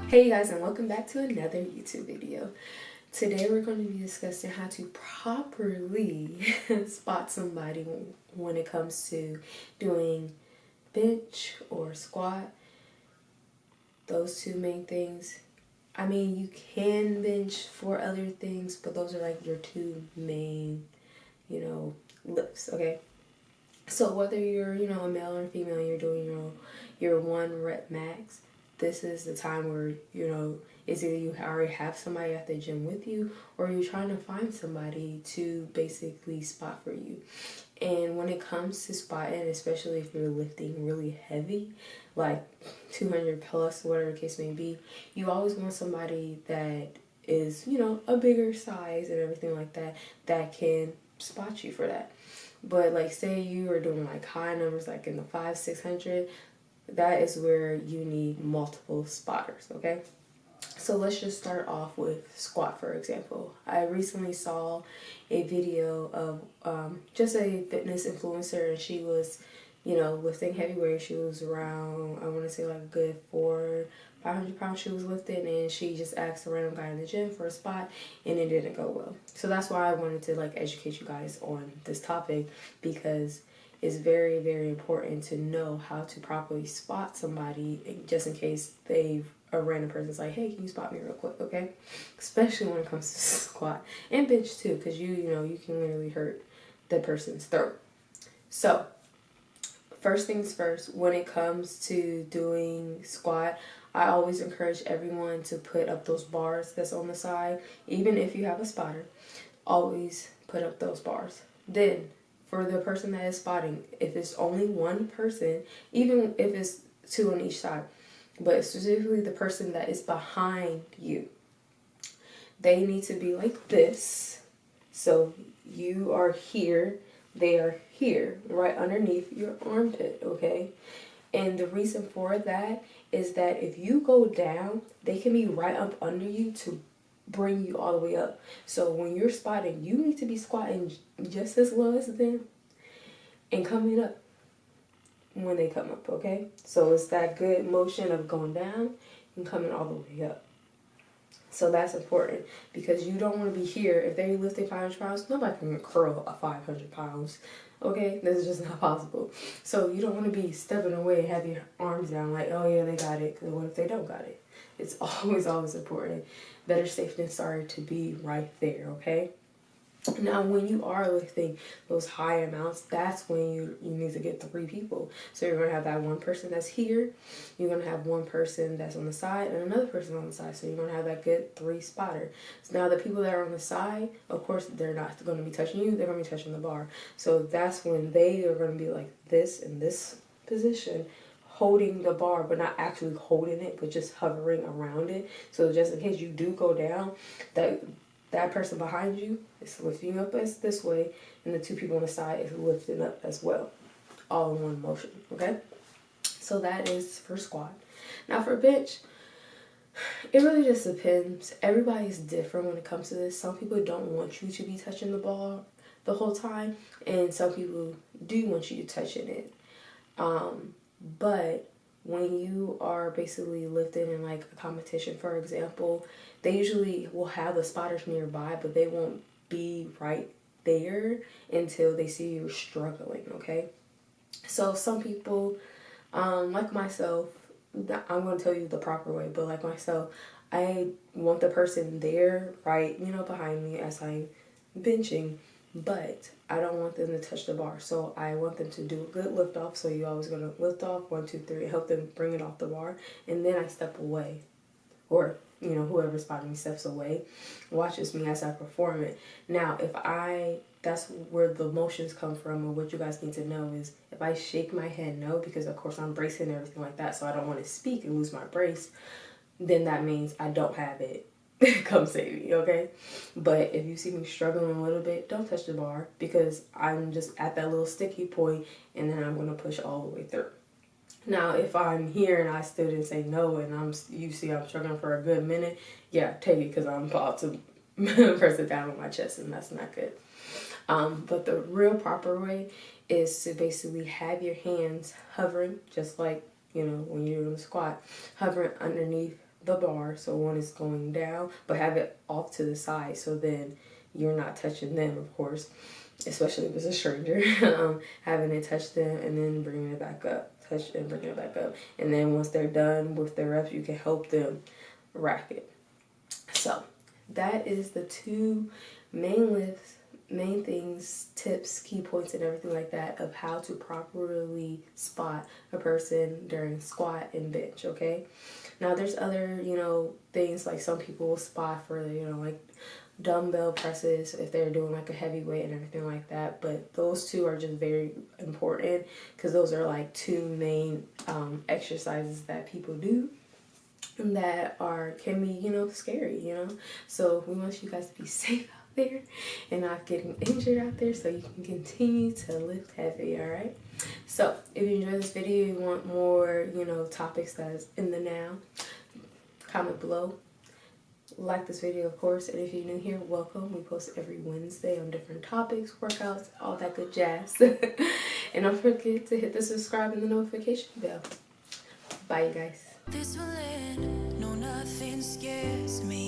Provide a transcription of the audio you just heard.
Hey you guys, and welcome back to another YouTube video. Today we're going to be discussing how to properly spot somebody when it comes to doing bench or squat. Those two main things. I mean, you can bench for other things, but those are like your two main, lifts, okay? So whether you're, a male or a female, you're doing your 1 rep max, this is the time where, it's either you already have somebody at the gym with you or you're trying to find somebody to basically spot for you. And when it comes to spotting, especially if you're lifting really heavy, like 200 plus, whatever the case may be, you always want somebody that is, a bigger size and everything like that, that can spot you for that. But like say you are doing like high numbers, like in the 500-600, that is where you need multiple spotters, okay? So let's just start off with squat, for example. I recently saw a video of just a fitness influencer, and she was, lifting heavy weights. She was around, I want to say like a good 500 pounds she was lifting, and she just asked a random guy in the gym for a spot, and it didn't go well. So that's why I wanted to like educate you guys on this topic, because it's very, very important to know how to properly spot somebody, just in case a random person's like, hey, can you spot me real quick, okay? Especially when it comes to squat and bench too, because you can literally hurt the person's throat. So first things first, when it comes to doing squat, I always encourage everyone to put up those bars that's on the side. Even if you have a spotter, always put up those bars. Then for the person that is spotting, if it's only one person, even if it's 2 on each side, but specifically the person that is behind you, they need to be like this. So you are here, they are here, right underneath your armpit, okay? And the reason for that is that if you go down, they can be right up under you to bring you all the way up. So when you're spotting, you need to be squatting just as low as them and coming up when they come up, okay? So it's that good motion of going down and coming all the way up. So that's important, because you don't want to be here. If they're lifting 500 pounds, nobody can curl a 500 pounds, okay? This is just not possible. So you don't want to be stepping away and have your arms down like, oh yeah, they got it. Because what if they don't got it? It's always important. Better safe than sorry to be right there, okay? Now, when you are lifting those high amounts, that's when you need to get 3 people. So you're going to have that one person that's here, you're going to have one person that's on the side, and another person on the side. So you're going to have that good 3 spotter. So now the people that are on the side, of course, they're not going to be touching you, they're going to be touching the bar. So that's when they are going to be like this, in this position, holding the bar, but not actually holding it, but just hovering around it. So just in case you do go down, that person behind you is lifting you up as this way, and the 2 people on the side is lifting up as well, all in one motion, okay? So that is for squat. Now for bench, it really just depends. Everybody's different when it comes to this. Some people don't want you to be touching the ball the whole time, and some people do want you to touching it. But when you are basically lifting in like a competition, for example, they usually will have the spotters nearby, but they won't be right there until they see you struggling, okay? So some people, like myself, I'm going to tell you the proper way, but like myself, I want the person there, right, behind me as I'm benching, but I don't want them to touch the bar. So I want them to do a good lift off. So you're always going to lift off, 1, 2, 3, help them bring it off the bar, and then I step away, or whoever's spotting me steps away, watches me as I perform it. Now, that's where the motions come from, and what you guys need to know is if I shake my head no, because of course I'm bracing and everything like that, so I don't want to speak and lose my brace, then that means I don't have it. Come save me, okay? But if you see me struggling a little bit, don't touch the bar, because I'm just at that little sticky point, and then I'm going to push all the way through. Now, if I'm here and I stood and say no, and you see I'm struggling for a good minute, yeah, take it, because I'm about to press it down on my chest, and that's not good. But the real proper way is to basically have your hands hovering, just like, when you're doing a squat, hovering underneath the bar, so one is going down, but have it off to the side, so then you're not touching them, of course, especially if it's a stranger. Having it touch them and then bringing it back up, touch and bring it back up, and then once they're done with their reps, you can help them rack it. So that is the 2 main lifts, main things, tips, key points, and everything like that of how to properly spot a person during squat and bench. Okay, now there's other, you know, things like some people will spot for, you know, like dumbbell presses if they're doing like a heavy weight and everything like that, but those 2 are just very important because those are like 2 main exercises that people do that can be, you know, scary, you know. So we want you guys to be safe out there and not getting injured out there, so you can continue to lift heavy. All right, so if you enjoyed this video, you want more, you know, topics that's in the now, comment below. Like this video, of course, and if you're new here, welcome. We post every Wednesday on different topics, workouts, all that good jazz. And don't forget to hit the subscribe and the notification bell. Bye, you guys. This will end, no, nothing scares me.